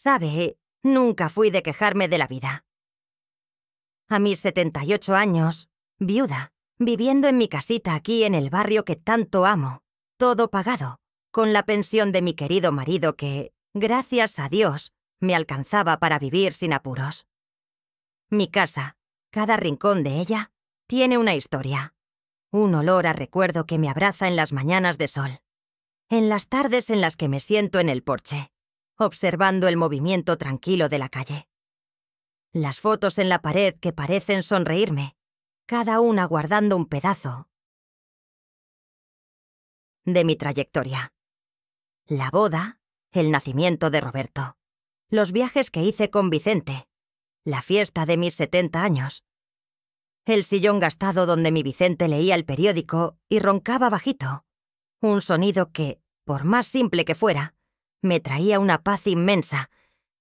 Sabe, nunca fui de quejarme de la vida. A mis 78 años, viuda, viviendo en mi casita aquí en el barrio que tanto amo, todo pagado, con la pensión de mi querido marido que, gracias a Dios, me alcanzaba para vivir sin apuros. Mi casa, cada rincón de ella, tiene una historia. Un olor a recuerdo que me abraza en las mañanas de sol. En las tardes en las que me siento en el porche, observando el movimiento tranquilo de la calle. Las fotos en la pared que parecen sonreírme, cada una guardando un pedazo de mi trayectoria. La boda, el nacimiento de Roberto, los viajes que hice con Vicente, la fiesta de mis 70 años, el sillón gastado donde mi Vicente leía el periódico y roncaba bajito, un sonido que, por más simple que fuera, me traía una paz inmensa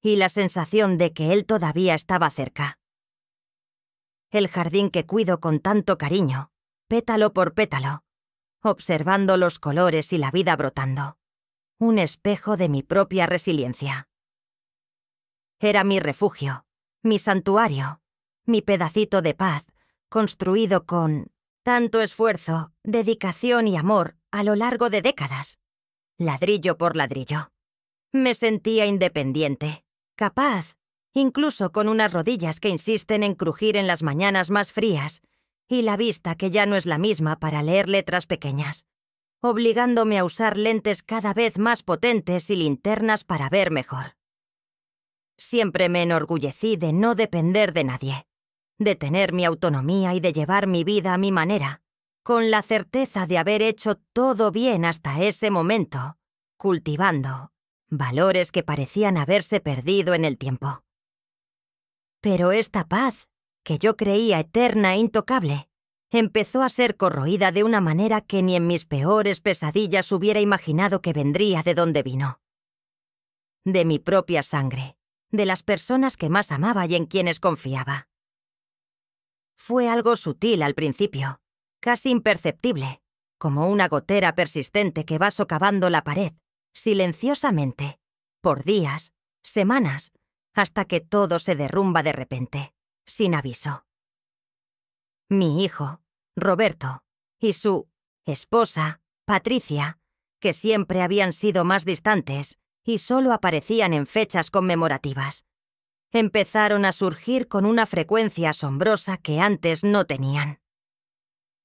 y la sensación de que él todavía estaba cerca. El jardín que cuido con tanto cariño, pétalo por pétalo, observando los colores y la vida brotando. Un espejo de mi propia resiliencia. Era mi refugio, mi santuario, mi pedacito de paz, construido con tanto esfuerzo, dedicación y amor a lo largo de décadas, ladrillo por ladrillo. Me sentía independiente, capaz, incluso con unas rodillas que insisten en crujir en las mañanas más frías y la vista que ya no es la misma para leer letras pequeñas, obligándome a usar lentes cada vez más potentes y linternas para ver mejor. Siempre me enorgullecí de no depender de nadie, de tener mi autonomía y de llevar mi vida a mi manera, con la certeza de haber hecho todo bien hasta ese momento, cultivando valores que parecían haberse perdido en el tiempo. Pero esta paz, que yo creía eterna e intocable, empezó a ser corroída de una manera que ni en mis peores pesadillas hubiera imaginado que vendría de donde vino. De mi propia sangre, de las personas que más amaba y en quienes confiaba. Fue algo sutil al principio, casi imperceptible, como una gotera persistente que va socavando la pared, silenciosamente, por días, semanas, hasta que todo se derrumba de repente, sin aviso. Mi hijo, Roberto, y su esposa, Patricia, que siempre habían sido más distantes y solo aparecían en fechas conmemorativas, empezaron a surgir con una frecuencia asombrosa que antes no tenían.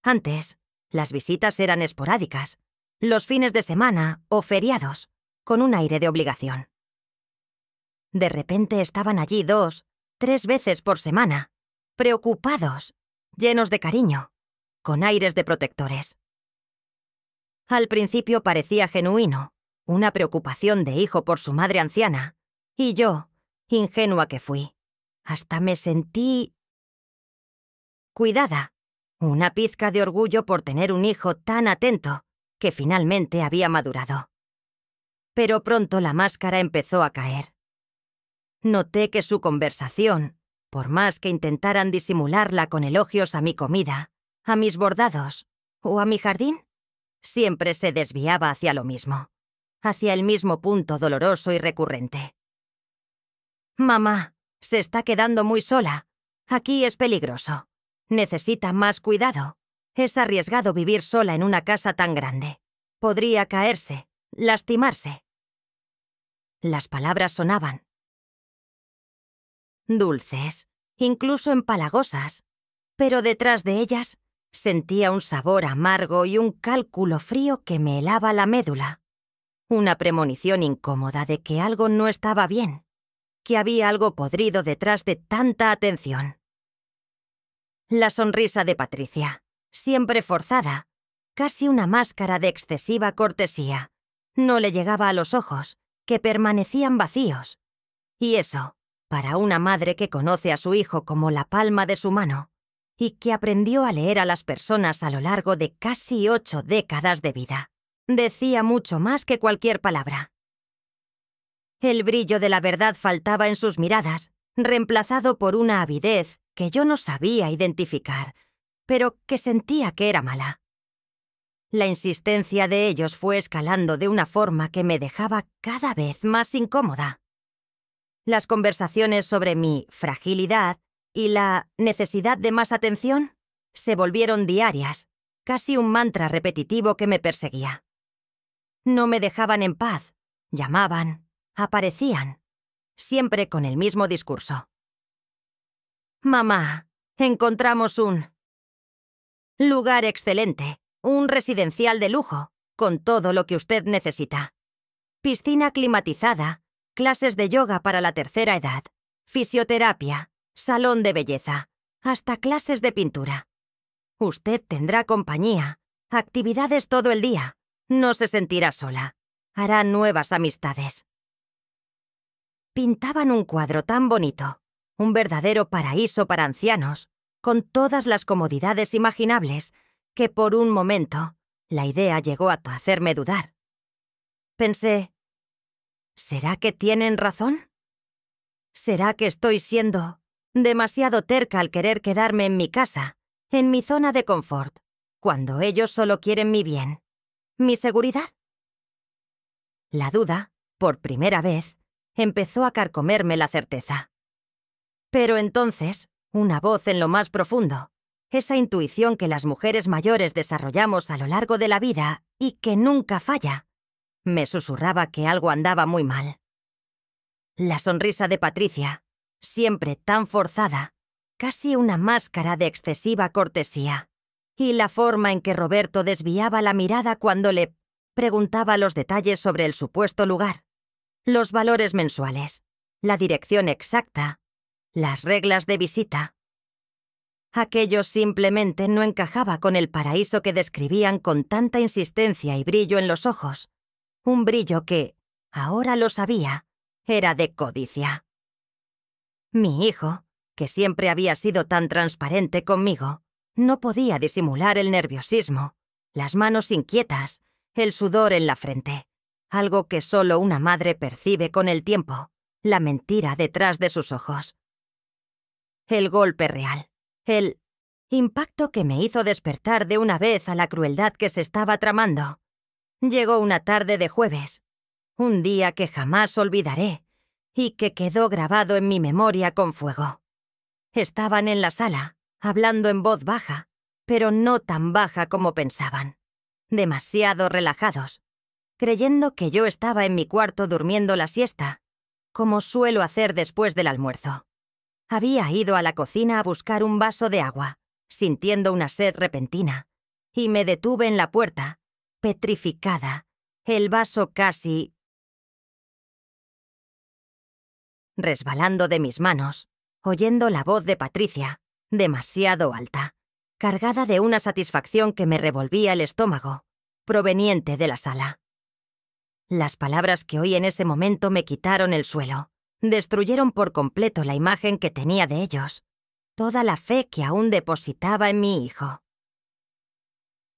Antes, las visitas eran esporádicas, los fines de semana o feriados, con un aire de obligación. De repente estaban allí 2, 3 veces por semana, preocupados, llenos de cariño, con aires de protectores. Al principio parecía genuino, una preocupación de hijo por su madre anciana, y yo, ingenua que fui, hasta me sentí cuidada, una pizca de orgullo por tener un hijo tan atento que finalmente había madurado. Pero pronto la máscara empezó a caer. Noté que su conversación, por más que intentaran disimularla con elogios a mi comida, a mis bordados o a mi jardín, siempre se desviaba hacia lo mismo, hacia el mismo punto doloroso y recurrente. «Mamá, se está quedando muy sola. Aquí es peligroso. Necesita más cuidado. Es arriesgado vivir sola en una casa tan grande. Podría caerse, lastimarse». Las palabras sonaban dulces, incluso empalagosas, pero detrás de ellas sentía un sabor amargo y un cálculo frío que me helaba la médula. Una premonición incómoda de que algo no estaba bien, que había algo podrido detrás de tanta atención. La sonrisa de Patricia, siempre forzada, casi una máscara de excesiva cortesía, no le llegaba a los ojos, que permanecían vacíos. Y eso, para una madre que conoce a su hijo como la palma de su mano y que aprendió a leer a las personas a lo largo de casi 8 décadas de vida, decía mucho más que cualquier palabra. El brillo de la verdad faltaba en sus miradas, reemplazado por una avidez que yo no sabía identificar, pero que sentía que era mala. La insistencia de ellos fue escalando de una forma que me dejaba cada vez más incómoda. Las conversaciones sobre mi fragilidad y la necesidad de más atención se volvieron diarias, casi un mantra repetitivo que me perseguía. No me dejaban en paz, llamaban, aparecían, siempre con el mismo discurso. Mamá, encontramos un lugar excelente, un residencial de lujo, con todo lo que usted necesita. Piscina climatizada, clases de yoga para la tercera edad, fisioterapia, salón de belleza, hasta clases de pintura. Usted tendrá compañía, actividades todo el día, no se sentirá sola, hará nuevas amistades. Pintaban un cuadro tan bonito, un verdadero paraíso para ancianos, con todas las comodidades imaginables, que por un momento la idea llegó a hacerme dudar. Pensé, ¿será que tienen razón? ¿Será que estoy siendo demasiado terca al querer quedarme en mi casa, en mi zona de confort, cuando ellos solo quieren mi bien, mi seguridad? La duda, por primera vez, empezó a carcomerme la certeza. Pero entonces, una voz en lo más profundo, esa intuición que las mujeres mayores desarrollamos a lo largo de la vida y que nunca falla, me susurraba que algo andaba muy mal. La sonrisa de Patricia, siempre tan forzada, casi una máscara de excesiva cortesía, y la forma en que Roberto desviaba la mirada cuando le preguntaba los detalles sobre el supuesto lugar, los valores mensuales, la dirección exacta, las reglas de visita. Aquello simplemente no encajaba con el paraíso que describían con tanta insistencia y brillo en los ojos, un brillo que, ahora lo sabía, era de codicia. Mi hijo, que siempre había sido tan transparente conmigo, no podía disimular el nerviosismo, las manos inquietas, el sudor en la frente, algo que solo una madre percibe con el tiempo, la mentira detrás de sus ojos. El golpe real, el impacto que me hizo despertar de una vez a la crueldad que se estaba tramando, llegó una tarde de jueves, un día que jamás olvidaré y que quedó grabado en mi memoria con fuego. Estaban en la sala, hablando en voz baja, pero no tan baja como pensaban, demasiado relajados, creyendo que yo estaba en mi cuarto durmiendo la siesta, como suelo hacer después del almuerzo. Había ido a la cocina a buscar un vaso de agua, sintiendo una sed repentina, y me detuve en la puerta, petrificada, el vaso casi resbalando de mis manos, oyendo la voz de Patricia, demasiado alta, cargada de una satisfacción que me revolvía el estómago, proveniente de la sala. Las palabras que oí en ese momento me quitaron el suelo, destruyeron por completo la imagen que tenía de ellos, toda la fe que aún depositaba en mi hijo.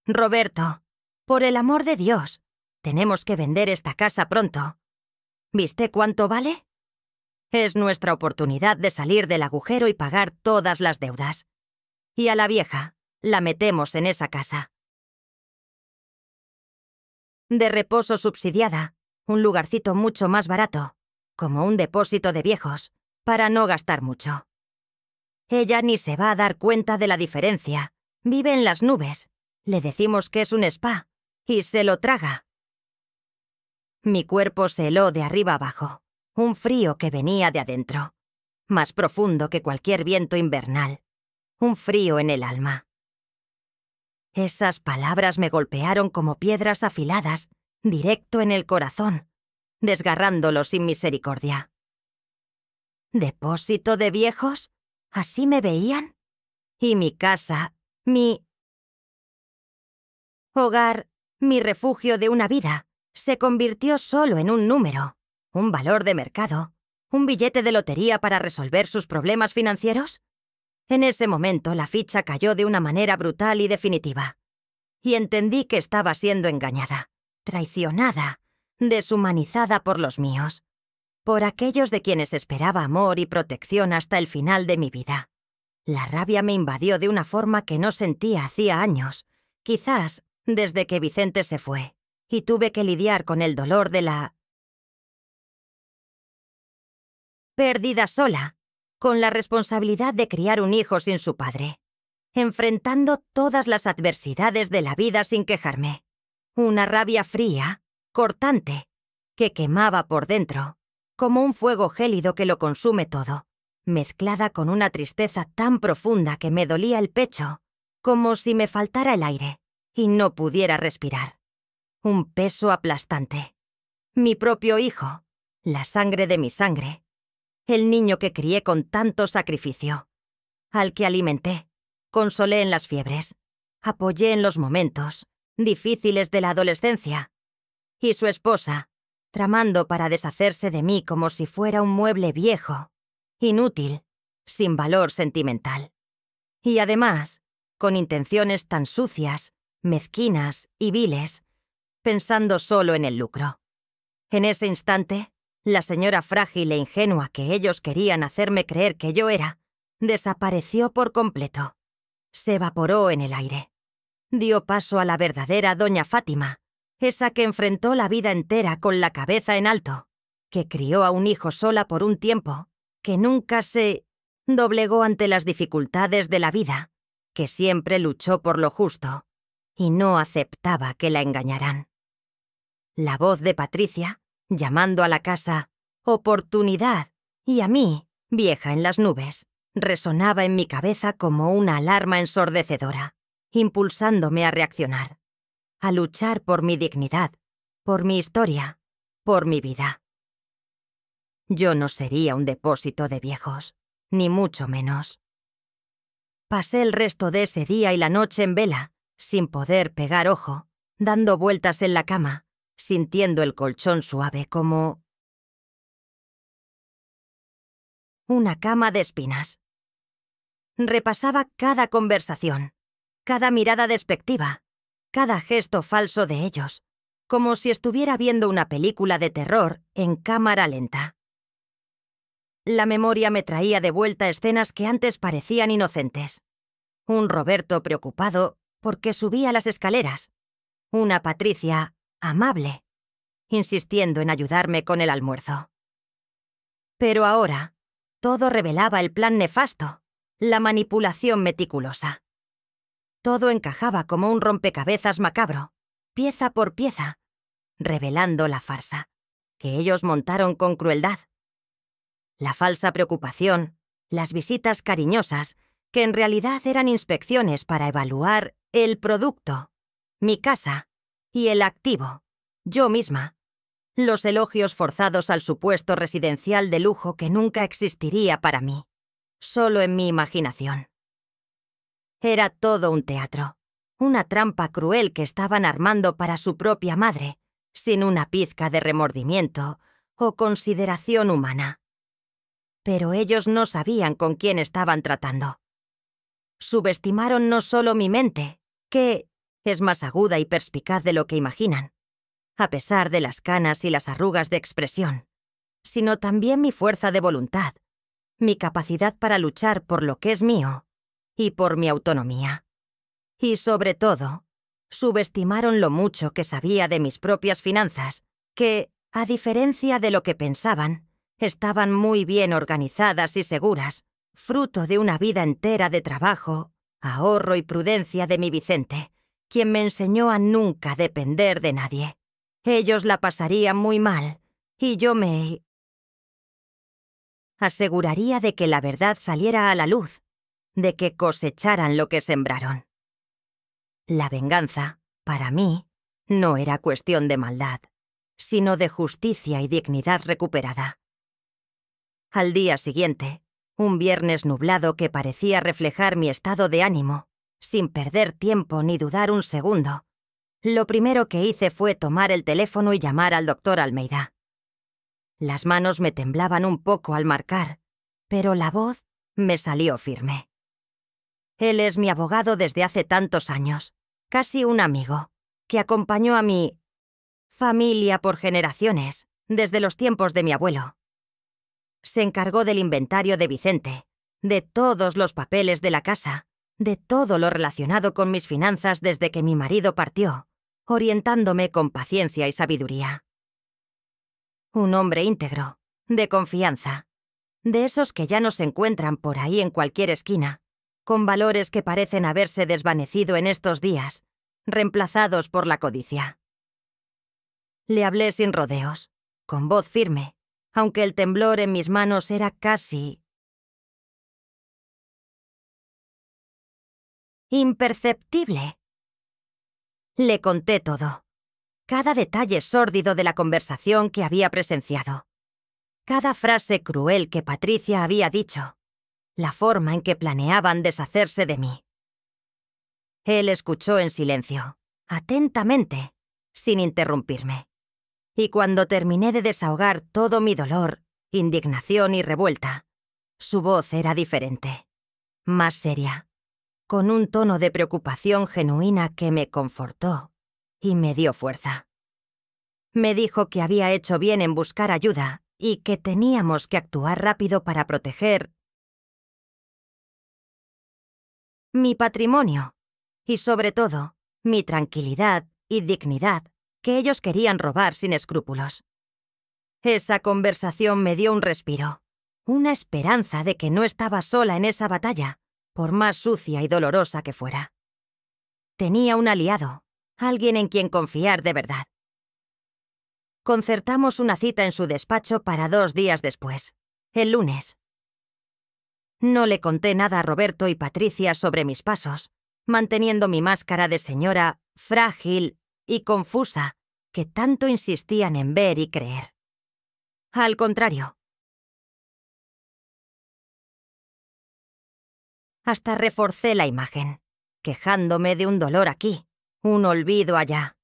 Roberto, por el amor de Dios, tenemos que vender esta casa pronto. ¿Viste cuánto vale? Es nuestra oportunidad de salir del agujero y pagar todas las deudas. Y a la vieja, la metemos en esa casa. De reposo subsidiada, un lugarcito mucho más barato, como un depósito de viejos, para no gastar mucho. Ella ni se va a dar cuenta de la diferencia, vive en las nubes, le decimos que es un spa, y se lo traga. Mi cuerpo se heló de arriba abajo, un frío que venía de adentro, más profundo que cualquier viento invernal, un frío en el alma. Esas palabras me golpearon como piedras afiladas, directo en el corazón, desgarrándolo sin misericordia. ¿Depósito de viejos? ¿Así me veían? Y mi casa, mi hogar, mi refugio de una vida, se convirtió solo en un número, un valor de mercado, un billete de lotería para resolver sus problemas financieros. En ese momento la ficha cayó de una manera brutal y definitiva, y entendí que estaba siendo engañada, traicionada, deshumanizada por los míos, por aquellos de quienes esperaba amor y protección hasta el final de mi vida. La rabia me invadió de una forma que no sentía hacía años, quizás desde que Vicente se fue, y tuve que lidiar con el dolor de la perdida sola, con la responsabilidad de criar un hijo sin su padre, enfrentando todas las adversidades de la vida sin quejarme. Una rabia fría, cortante, que quemaba por dentro, como un fuego gélido que lo consume todo, mezclada con una tristeza tan profunda que me dolía el pecho, como si me faltara el aire y no pudiera respirar. Un peso aplastante. Mi propio hijo, la sangre de mi sangre, el niño que crié con tanto sacrificio, al que alimenté, consolé en las fiebres, apoyé en los momentos difíciles de la adolescencia, y su esposa, tramando para deshacerse de mí como si fuera un mueble viejo, inútil, sin valor sentimental. Y además, con intenciones tan sucias, mezquinas y viles, pensando solo en el lucro. En ese instante, la señora frágil e ingenua que ellos querían hacerme creer que yo era, desapareció por completo. Se evaporó en el aire. Dio paso a la verdadera doña Fátima, esa que enfrentó la vida entera con la cabeza en alto, que crió a un hijo sola por un tiempo, que nunca se doblegó ante las dificultades de la vida, que siempre luchó por lo justo y no aceptaba que la engañaran. La voz de Patricia, llamando a la casa «oportunidad» y a mí, vieja en las nubes, resonaba en mi cabeza como una alarma ensordecedora, impulsándome a reaccionar, a luchar por mi dignidad, por mi historia, por mi vida. Yo no sería un depósito de viejos, ni mucho menos. Pasé el resto de ese día y la noche en vela, sin poder pegar ojo, dando vueltas en la cama, sintiendo el colchón suave como una cama de espinas. Repasaba cada conversación, cada mirada despectiva, cada gesto falso de ellos, como si estuviera viendo una película de terror en cámara lenta. La memoria me traía de vuelta escenas que antes parecían inocentes. Un Roberto preocupado porque subía las escaleras. Una Patricia amable, insistiendo en ayudarme con el almuerzo. Pero ahora, todo revelaba el plan nefasto, la manipulación meticulosa. Todo encajaba como un rompecabezas macabro, pieza por pieza, revelando la farsa, que ellos montaron con crueldad. La falsa preocupación, las visitas cariñosas, que en realidad eran inspecciones para evaluar el producto, mi casa y el activo, yo misma. Los elogios forzados al supuesto residencial de lujo que nunca existiría para mí, solo en mi imaginación. Era todo un teatro, una trampa cruel que estaban armando para su propia madre, sin una pizca de remordimiento o consideración humana. Pero ellos no sabían con quién estaban tratando. Subestimaron no solo mi mente, que es más aguda y perspicaz de lo que imaginan, a pesar de las canas y las arrugas de expresión, sino también mi fuerza de voluntad, mi capacidad para luchar por lo que es mío y por mi autonomía. Y sobre todo, subestimaron lo mucho que sabía de mis propias finanzas, que, a diferencia de lo que pensaban, estaban muy bien organizadas y seguras, fruto de una vida entera de trabajo, ahorro y prudencia de mi Vicente, quien me enseñó a nunca depender de nadie. Ellos la pasarían muy mal, y yo me aseguraría de que la verdad saliera a la luz, de que cosecharan lo que sembraron. La venganza, para mí, no era cuestión de maldad, sino de justicia y dignidad recuperada. Al día siguiente, un viernes nublado que parecía reflejar mi estado de ánimo, sin perder tiempo ni dudar un segundo, lo primero que hice fue tomar el teléfono y llamar al doctor Almeida. Las manos me temblaban un poco al marcar, pero la voz me salió firme. Él es mi abogado desde hace tantos años, casi un amigo, que acompañó a mi familia por generaciones, desde los tiempos de mi abuelo. Se encargó del inventario de Vicente, de todos los papeles de la casa, de todo lo relacionado con mis finanzas desde que mi marido partió, orientándome con paciencia y sabiduría. Un hombre íntegro, de confianza, De esos que ya no se encuentran por ahí en cualquier esquina, con valores que parecen haberse desvanecido en estos días, reemplazados por la codicia. Le hablé sin rodeos, con voz firme, aunque el temblor en mis manos era casi imperceptible. Le conté todo, cada detalle sórdido de la conversación que había presenciado, cada frase cruel que Patricia había dicho, la forma en que planeaban deshacerse de mí. Él escuchó en silencio, atentamente, sin interrumpirme. Y cuando terminé de desahogar todo mi dolor, indignación y revuelta, su voz era diferente, más seria, con un tono de preocupación genuina que me confortó y me dio fuerza. Me dijo que había hecho bien en buscar ayuda y que teníamos que actuar rápido para proteger mi patrimonio y, sobre todo, mi tranquilidad y dignidad, que ellos querían robar sin escrúpulos. Esa conversación me dio un respiro, una esperanza de que no estaba sola en esa batalla, por más sucia y dolorosa que fuera. Tenía un aliado, alguien en quien confiar de verdad. Concertamos una cita en su despacho para 2 días después, el lunes. No le conté nada a Roberto y Patricia sobre mis pasos, manteniendo mi máscara de señora frágil y confusa que tanto insistían en ver y creer. Al contrario, hasta reforcé la imagen, quejándome de un dolor aquí, un olvido allá.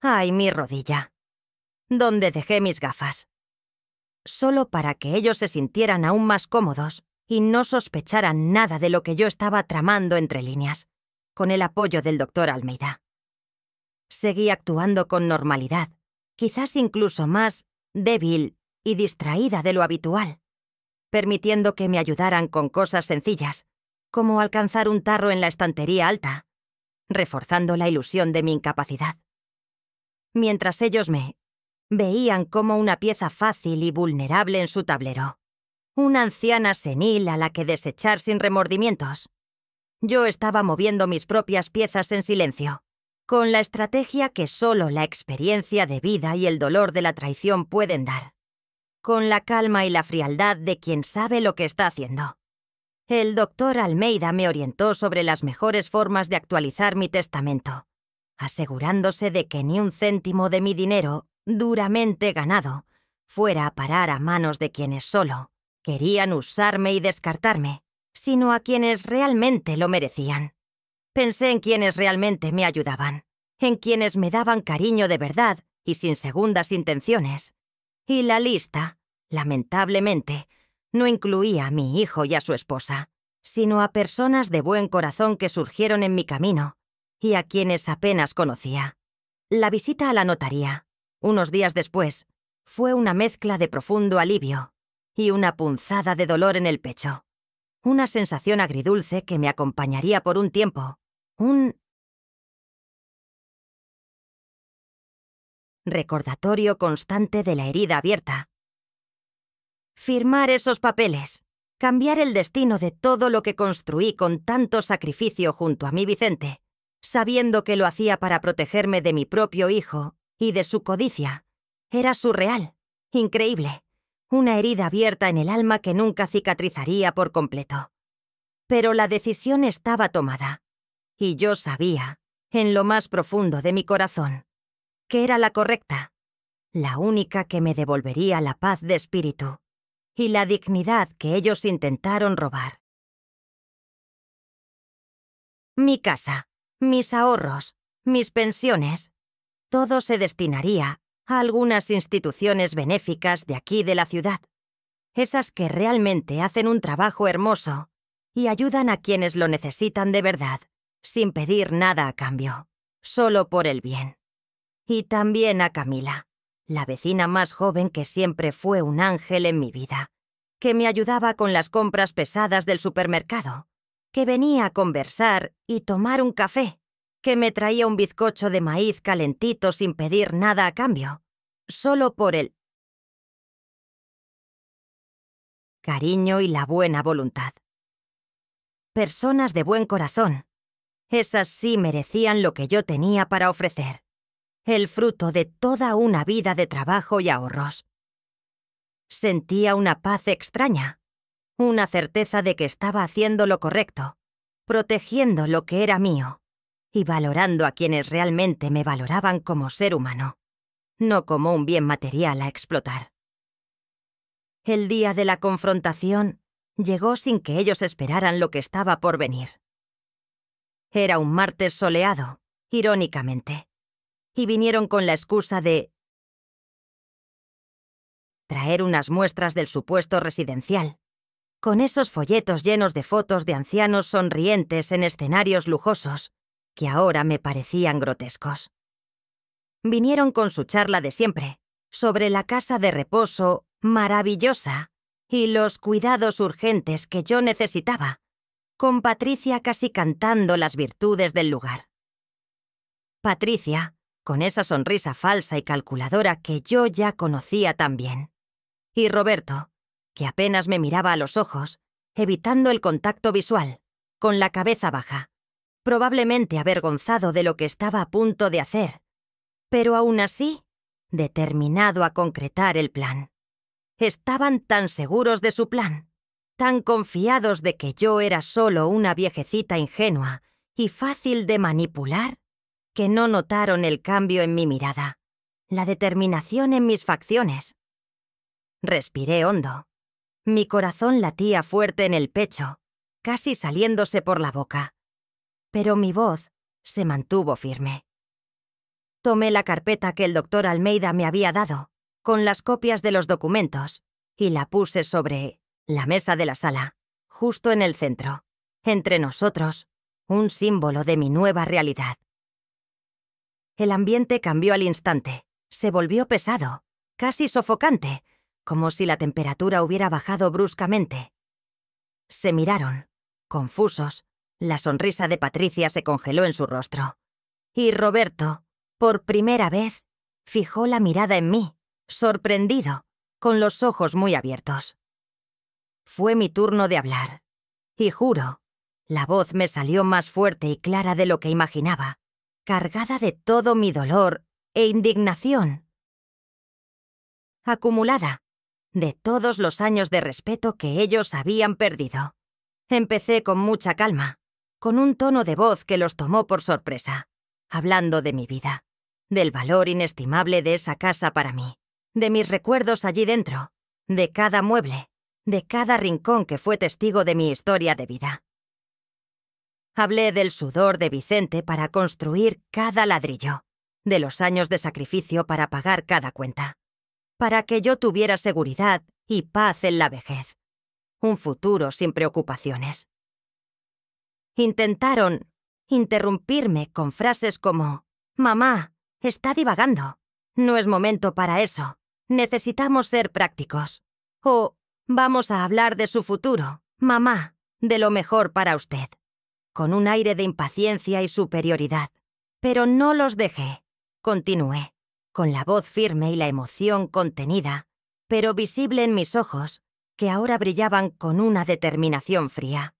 ¡Ay, mi rodilla! ¿Dónde dejé mis gafas? Solo para que ellos se sintieran aún más cómodos y no sospecharan nada de lo que yo estaba tramando entre líneas, con el apoyo del doctor Almeida. Seguí actuando con normalidad, quizás incluso más débil y distraída de lo habitual, permitiendo que me ayudaran con cosas sencillas, como alcanzar un tarro en la estantería alta, reforzando la ilusión de mi incapacidad. Mientras ellos me veían como una pieza fácil y vulnerable en su tablero, una anciana senil a la que desechar sin remordimientos, yo estaba moviendo mis propias piezas en silencio, con la estrategia que solo la experiencia de vida y el dolor de la traición pueden dar, con la calma y la frialdad de quien sabe lo que está haciendo. El doctor Almeida me orientó sobre las mejores formas de actualizar mi testamento, asegurándose de que ni un céntimo de mi dinero, duramente ganado, fuera a parar a manos de quienes solo querían usarme y descartarme, sino a quienes realmente lo merecían. Pensé en quienes realmente me ayudaban, en quienes me daban cariño de verdad y sin segundas intenciones. Y la lista, lamentablemente, no incluía a mi hijo y a su esposa, sino a personas de buen corazón que surgieron en mi camino y a quienes apenas conocía. La visita a la notaría, unos días después, fue una mezcla de profundo alivio y una punzada de dolor en el pecho. Una sensación agridulce que me acompañaría por un tiempo. Un recordatorio constante de la herida abierta. Firmar esos papeles, cambiar el destino de todo lo que construí con tanto sacrificio junto a mi Vicente, sabiendo que lo hacía para protegerme de mi propio hijo y de su codicia, era surreal, increíble, una herida abierta en el alma que nunca cicatrizaría por completo. Pero la decisión estaba tomada, y yo sabía, en lo más profundo de mi corazón, que era la correcta, la única que me devolvería la paz de espíritu y la dignidad que ellos intentaron robar. Mi casa, mis ahorros, mis pensiones, todo se destinaría a algunas instituciones benéficas de aquí de la ciudad, esas que realmente hacen un trabajo hermoso y ayudan a quienes lo necesitan de verdad, sin pedir nada a cambio, solo por el bien. Y también a Camila, la vecina más joven que siempre fue un ángel en mi vida, que me ayudaba con las compras pesadas del supermercado, que venía a conversar y tomar un café, que me traía un bizcocho de maíz calentito sin pedir nada a cambio, solo por el cariño y la buena voluntad. Personas de buen corazón. Esas sí merecían lo que yo tenía para ofrecer. El fruto de toda una vida de trabajo y ahorros. Sentía una paz extraña, una certeza de que estaba haciendo lo correcto, protegiendo lo que era mío y valorando a quienes realmente me valoraban como ser humano, no como un bien material a explotar. El día de la confrontación llegó sin que ellos esperaran lo que estaba por venir. Era un martes soleado, irónicamente, y vinieron con la excusa de traer unas muestras del supuesto residencial, con esos folletos llenos de fotos de ancianos sonrientes en escenarios lujosos, que ahora me parecían grotescos. Vinieron con su charla de siempre, sobre la casa de reposo maravillosa y los cuidados urgentes que yo necesitaba, con Patricia casi cantando las virtudes del lugar. Patricia, con esa sonrisa falsa y calculadora que yo ya conocía tan bien. Y Roberto, que apenas me miraba a los ojos, evitando el contacto visual, con la cabeza baja, probablemente avergonzado de lo que estaba a punto de hacer, pero aún así, determinado a concretar el plan. Estaban tan seguros de su plan, tan confiados de que yo era solo una viejecita ingenua y fácil de manipular, que no notaron el cambio en mi mirada, la determinación en mis facciones. Respiré hondo. Mi corazón latía fuerte en el pecho, casi saliéndose por la boca. Pero mi voz se mantuvo firme. Tomé la carpeta que el doctor Almeida me había dado, con las copias de los documentos, y la puse sobre la mesa de la sala, justo en el centro, entre nosotros, un símbolo de mi nueva realidad. El ambiente cambió al instante, se volvió pesado, casi sofocante, como si la temperatura hubiera bajado bruscamente. Se miraron, confusos, la sonrisa de Patricia se congeló en su rostro. Y Roberto, por primera vez, fijó la mirada en mí, sorprendido, con los ojos muy abiertos. Fue mi turno de hablar, y juro, la voz me salió más fuerte y clara de lo que imaginaba, cargada de todo mi dolor e indignación, acumulada, de todos los años de respeto que ellos habían perdido. Empecé con mucha calma, con un tono de voz que los tomó por sorpresa, hablando de mi vida, del valor inestimable de esa casa para mí, de mis recuerdos allí dentro, de cada mueble, de cada rincón que fue testigo de mi historia de vida. Hablé del sudor de Vicente para construir cada ladrillo, de los años de sacrificio para pagar cada cuenta, para que yo tuviera seguridad y paz en la vejez, un futuro sin preocupaciones. Intentaron interrumpirme con frases como: «Mamá, está divagando. No es momento para eso. Necesitamos ser prácticos». O «Vamos a hablar de su futuro, mamá, de lo mejor para usted», con un aire de impaciencia y superioridad. Pero no los dejé. Continué, con la voz firme y la emoción contenida, pero visible en mis ojos, que ahora brillaban con una determinación fría.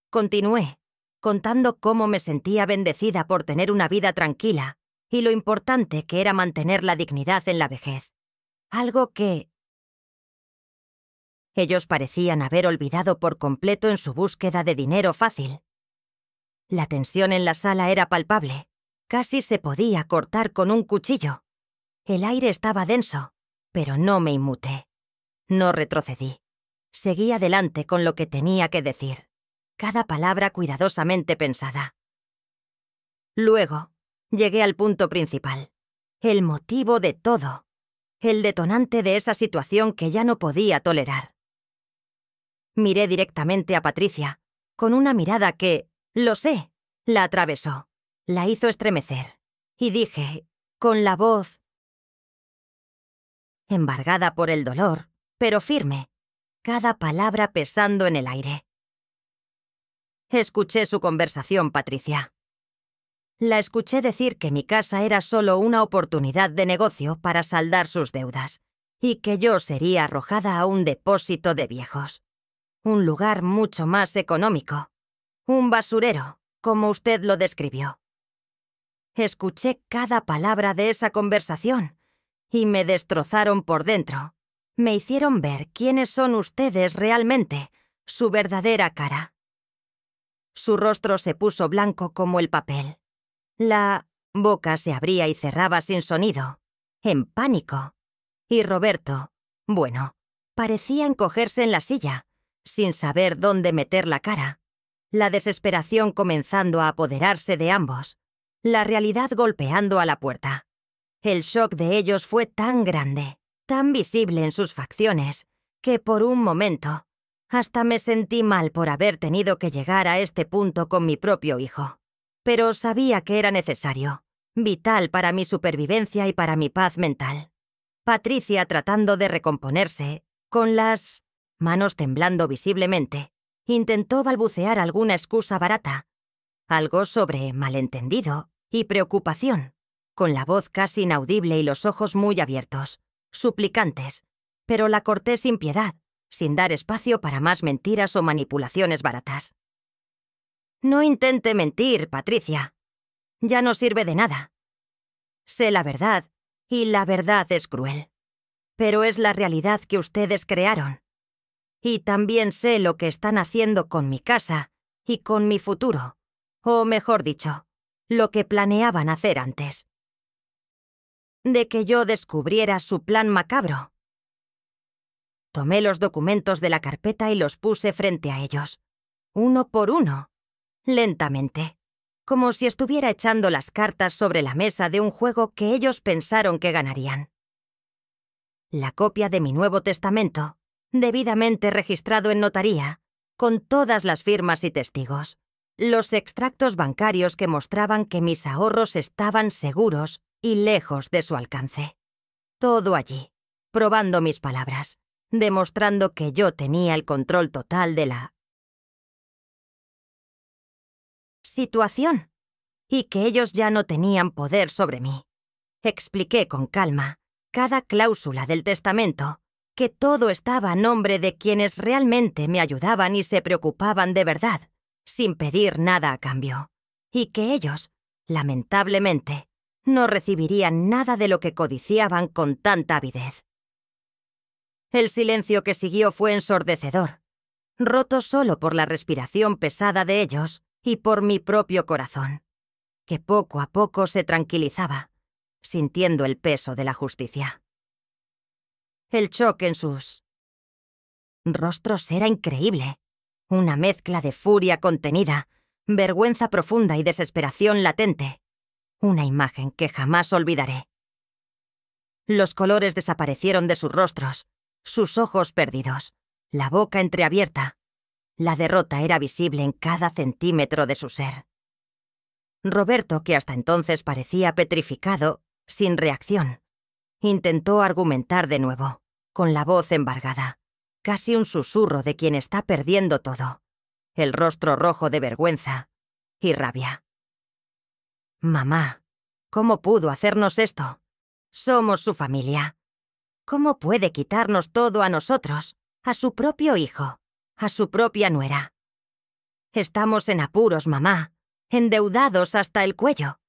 Continué, contando cómo me sentía bendecida por tener una vida tranquila y lo importante que era mantener la dignidad en la vejez. Algo que ellos parecían haber olvidado por completo en su búsqueda de dinero fácil. La tensión en la sala era palpable, casi se podía cortar con un cuchillo. El aire estaba denso, pero no me inmuté. No retrocedí. Seguí adelante con lo que tenía que decir, cada palabra cuidadosamente pensada. Luego, llegué al punto principal, el motivo de todo, el detonante de esa situación que ya no podía tolerar. Miré directamente a Patricia, con una mirada que, lo sé, la atravesó, la hizo estremecer, y dije, con la voz embargada por el dolor, pero firme, cada palabra pesando en el aire: «Escuché su conversación, Patricia. La escuché decir que mi casa era solo una oportunidad de negocio para saldar sus deudas, y que yo sería arrojada a un depósito de viejos. Un lugar mucho más económico. Un basurero, como usted lo describió. Escuché cada palabra de esa conversación y me destrozaron por dentro. Me hicieron ver quiénes son ustedes realmente, su verdadera cara. Su rostro se puso blanco como el papel. La boca se abría y cerraba sin sonido, en pánico. Y Roberto, bueno, parecía encogerse en la silla, sin saber dónde meter la cara. La desesperación comenzando a apoderarse de ambos. La realidad golpeando a la puerta. El shock de ellos fue tan grande, tan visible en sus facciones, que por un momento hasta me sentí mal por haber tenido que llegar a este punto con mi propio hijo. Pero sabía que era necesario, vital para mi supervivencia y para mi paz mental. Patricia, tratando de recomponerse, con las manos temblando visiblemente, intentó balbucear alguna excusa barata, algo sobre malentendido y preocupación, con la voz casi inaudible y los ojos muy abiertos, suplicantes, pero la corté sin piedad, sin dar espacio para más mentiras o manipulaciones baratas. No intente mentir, Patricia. Ya no sirve de nada. Sé la verdad, y la verdad es cruel. Pero es la realidad que ustedes crearon. Y también sé lo que están haciendo con mi casa y con mi futuro. O mejor dicho, lo que planeaban hacer antes. De que yo descubriera su plan macabro. Tomé los documentos de la carpeta y los puse frente a ellos, uno por uno, lentamente, como si estuviera echando las cartas sobre la mesa de un juego que ellos pensaron que ganarían. La copia de mi Nuevo Testamento, debidamente registrado en notaría, con todas las firmas y testigos. Los extractos bancarios que mostraban que mis ahorros estaban seguros y lejos de su alcance. Todo allí, probando mis palabras, demostrando que yo tenía el control total de la situación y que ellos ya no tenían poder sobre mí. Expliqué con calma cada cláusula del testamento, que todo estaba a nombre de quienes realmente me ayudaban y se preocupaban de verdad, sin pedir nada a cambio, y que ellos, lamentablemente, no recibirían nada de lo que codiciaban con tanta avidez. El silencio que siguió fue ensordecedor, roto solo por la respiración pesada de ellos y por mi propio corazón, que poco a poco se tranquilizaba, sintiendo el peso de la justicia. El choque en sus rostros era increíble, una mezcla de furia contenida, vergüenza profunda y desesperación latente, una imagen que jamás olvidaré. Los colores desaparecieron de sus rostros, sus ojos perdidos, la boca entreabierta. La derrota era visible en cada centímetro de su ser. Roberto, que hasta entonces parecía petrificado, sin reacción, intentó argumentar de nuevo, con la voz embargada, casi un susurro de quien está perdiendo todo, el rostro rojo de vergüenza y rabia. «Mamá, ¿cómo pudo hacernos esto? Somos su familia. ¿Cómo puede quitarnos todo a nosotros, a su propio hijo, a su propia nuera? Estamos en apuros, mamá, endeudados hasta el cuello».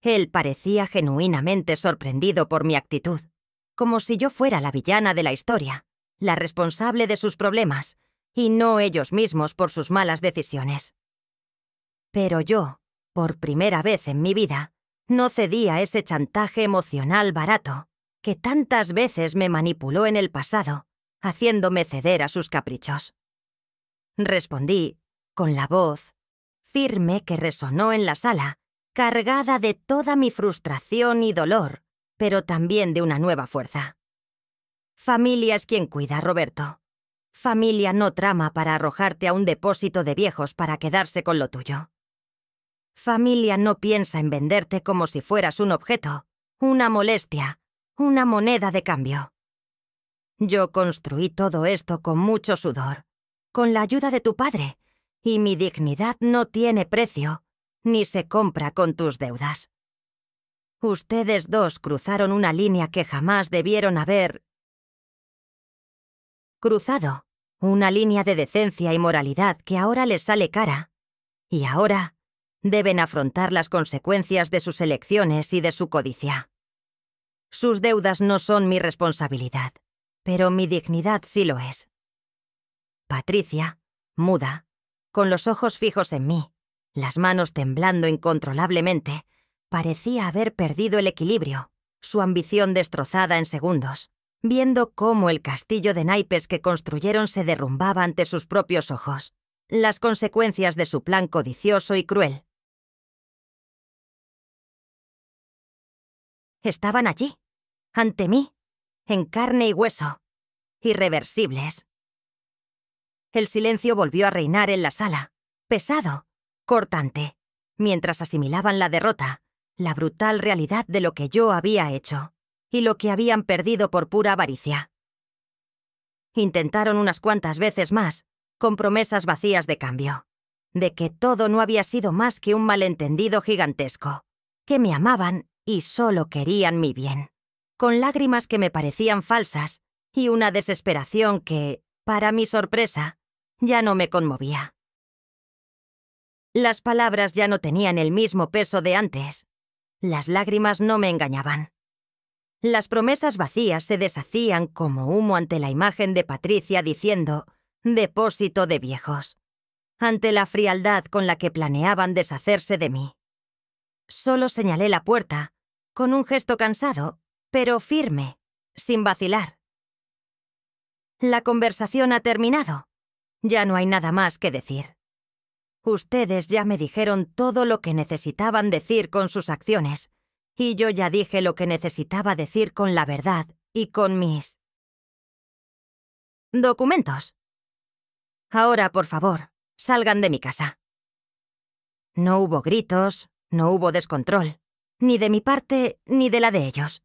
Él parecía genuinamente sorprendido por mi actitud, como si yo fuera la villana de la historia, la responsable de sus problemas, y no ellos mismos por sus malas decisiones. Pero yo, por primera vez en mi vida, no cedí a ese chantaje emocional barato que tantas veces me manipuló en el pasado, haciéndome ceder a sus caprichos. Respondí, con la voz firme que resonó en la sala, cargada de toda mi frustración y dolor, pero también de una nueva fuerza. Familia es quien cuida, Roberto. Familia no trama para arrojarte a un depósito de viejos para quedarse con lo tuyo. Familia no piensa en venderte como si fueras un objeto, una molestia, una moneda de cambio. Yo construí todo esto con mucho sudor, con la ayuda de tu padre, y mi dignidad no tiene precio, ni se compra con tus deudas. Ustedes dos cruzaron una línea que jamás debieron haber cruzado, una línea de decencia y moralidad que ahora les sale cara. Y ahora deben afrontar las consecuencias de sus elecciones y de su codicia. Sus deudas no son mi responsabilidad, pero mi dignidad sí lo es. Patricia, muda, con los ojos fijos en mí, las manos temblando incontrolablemente, parecía haber perdido el equilibrio, su ambición destrozada en segundos, viendo cómo el castillo de naipes que construyeron se derrumbaba ante sus propios ojos, las consecuencias de su plan codicioso y cruel. Estaban allí, ante mí, en carne y hueso, irreversibles. El silencio volvió a reinar en la sala, pesado, cortante, mientras asimilaban la derrota, la brutal realidad de lo que yo había hecho y lo que habían perdido por pura avaricia. Intentaron unas cuantas veces más, con promesas vacías de cambio, de que todo no había sido más que un malentendido gigantesco, que me amaban y solo querían mi bien, con lágrimas que me parecían falsas y una desesperación que, para mi sorpresa, ya no me conmovía. Las palabras ya no tenían el mismo peso de antes. Las lágrimas no me engañaban. Las promesas vacías se deshacían como humo ante la imagen de Patricia diciendo «depósito de viejos», ante la frialdad con la que planeaban deshacerse de mí. Solo señalé la puerta, con un gesto cansado, pero firme, sin vacilar. La conversación ha terminado. Ya no hay nada más que decir. Ustedes ya me dijeron todo lo que necesitaban decir con sus acciones, y yo ya dije lo que necesitaba decir con la verdad y con mis documentos. Ahora, por favor, salgan de mi casa. No hubo gritos, no hubo descontrol, ni de mi parte ni de la de ellos.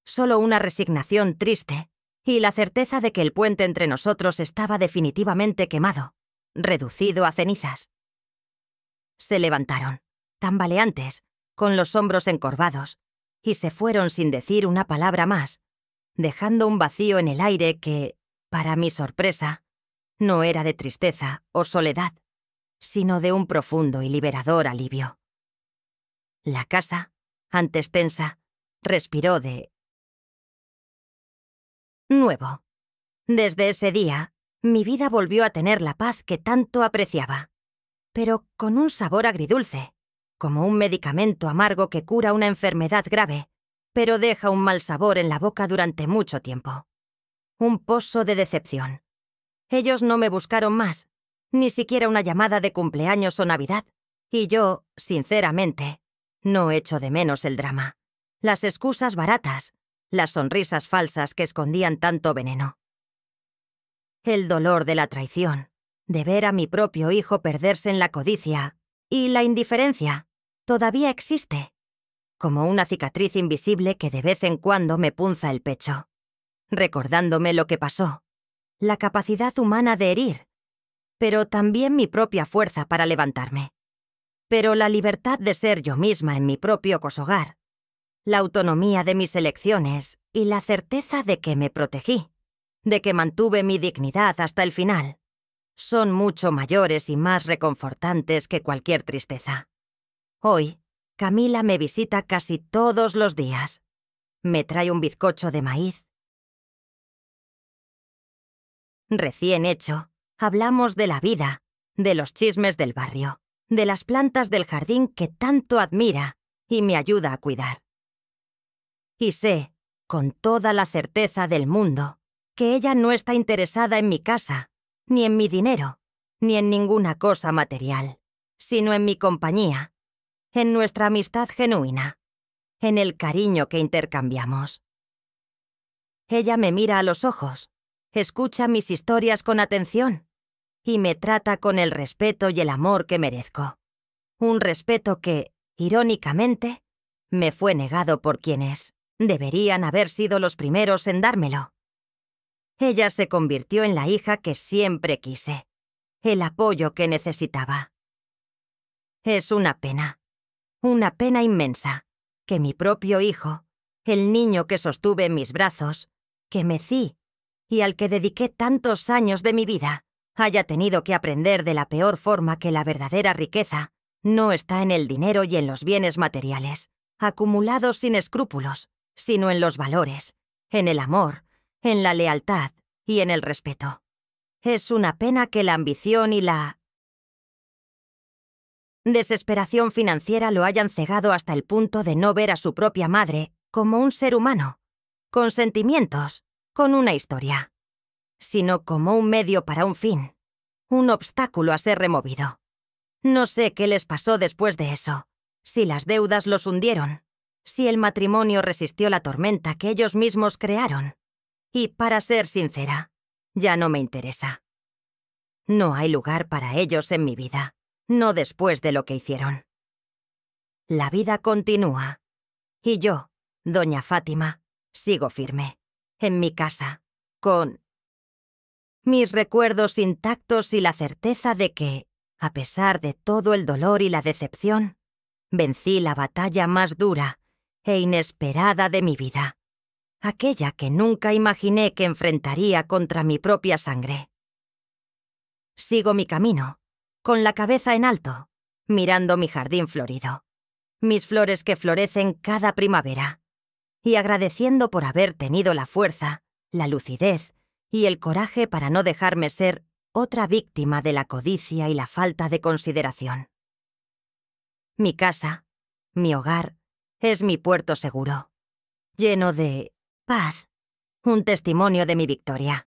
Solo una resignación triste y la certeza de que el puente entre nosotros estaba definitivamente quemado, reducido a cenizas. Se levantaron, tambaleantes, con los hombros encorvados, y se fueron sin decir una palabra más, dejando un vacío en el aire que, para mi sorpresa, no era de tristeza o soledad, sino de un profundo y liberador alivio. La casa, antes tensa, respiró de nuevo. Desde ese día, mi vida volvió a tener la paz que tanto apreciaba, pero con un sabor agridulce, como un medicamento amargo que cura una enfermedad grave, pero deja un mal sabor en la boca durante mucho tiempo. Un pozo de decepción. Ellos no me buscaron más, ni siquiera una llamada de cumpleaños o Navidad, y yo, sinceramente, no echo de menos el drama, las excusas baratas, las sonrisas falsas que escondían tanto veneno. El dolor de la traición, de ver a mi propio hijo perderse en la codicia, y la indiferencia, todavía existe, como una cicatriz invisible que de vez en cuando me punza el pecho, recordándome lo que pasó, la capacidad humana de herir, pero también mi propia fuerza para levantarme. Pero la libertad de ser yo misma en mi propio hogar, la autonomía de mis elecciones y la certeza de que me protegí, de que mantuve mi dignidad hasta el final, son mucho mayores y más reconfortantes que cualquier tristeza. Hoy, Camila me visita casi todos los días. Me trae un bizcocho de maíz recién hecho. Hablamos de la vida, de los chismes del barrio, de las plantas del jardín que tanto admira y me ayuda a cuidar. Y sé, con toda la certeza del mundo, que ella no está interesada en mi casa, ni en mi dinero, ni en ninguna cosa material, sino en mi compañía, en nuestra amistad genuina, en el cariño que intercambiamos. Ella me mira a los ojos, escucha mis historias con atención y me trata con el respeto y el amor que merezco. Un respeto que, irónicamente, me fue negado por quienes deberían haber sido los primeros en dármelo. Ella se convirtió en la hija que siempre quise, el apoyo que necesitaba. Es una pena inmensa, que mi propio hijo, el niño que sostuve en mis brazos, que mecí y al que dediqué tantos años de mi vida, haya tenido que aprender de la peor forma que la verdadera riqueza no está en el dinero y en los bienes materiales, acumulados sin escrúpulos, sino en los valores, en el amor, en la lealtad y en el respeto. Es una pena que la ambición y la desesperación financiera lo hayan cegado hasta el punto de no ver a su propia madre como un ser humano, con sentimientos, con una historia, sino como un medio para un fin, un obstáculo a ser removido. No sé qué les pasó después de eso, si las deudas los hundieron, si el matrimonio resistió la tormenta que ellos mismos crearon. Y para ser sincera, ya no me interesa. No hay lugar para ellos en mi vida, no después de lo que hicieron. La vida continúa, y yo, doña Fátima, sigo firme, en mi casa, con mis recuerdos intactos y la certeza de que, a pesar de todo el dolor y la decepción, vencí la batalla más dura e inesperada de mi vida, aquella que nunca imaginé que enfrentaría contra mi propia sangre. Sigo mi camino, con la cabeza en alto, mirando mi jardín florido, mis flores que florecen cada primavera, y agradeciendo por haber tenido la fuerza, la lucidez y el coraje para no dejarme ser otra víctima de la codicia y la falta de consideración. Mi casa, mi hogar, es mi puerto seguro, lleno de paz, un testimonio de mi victoria.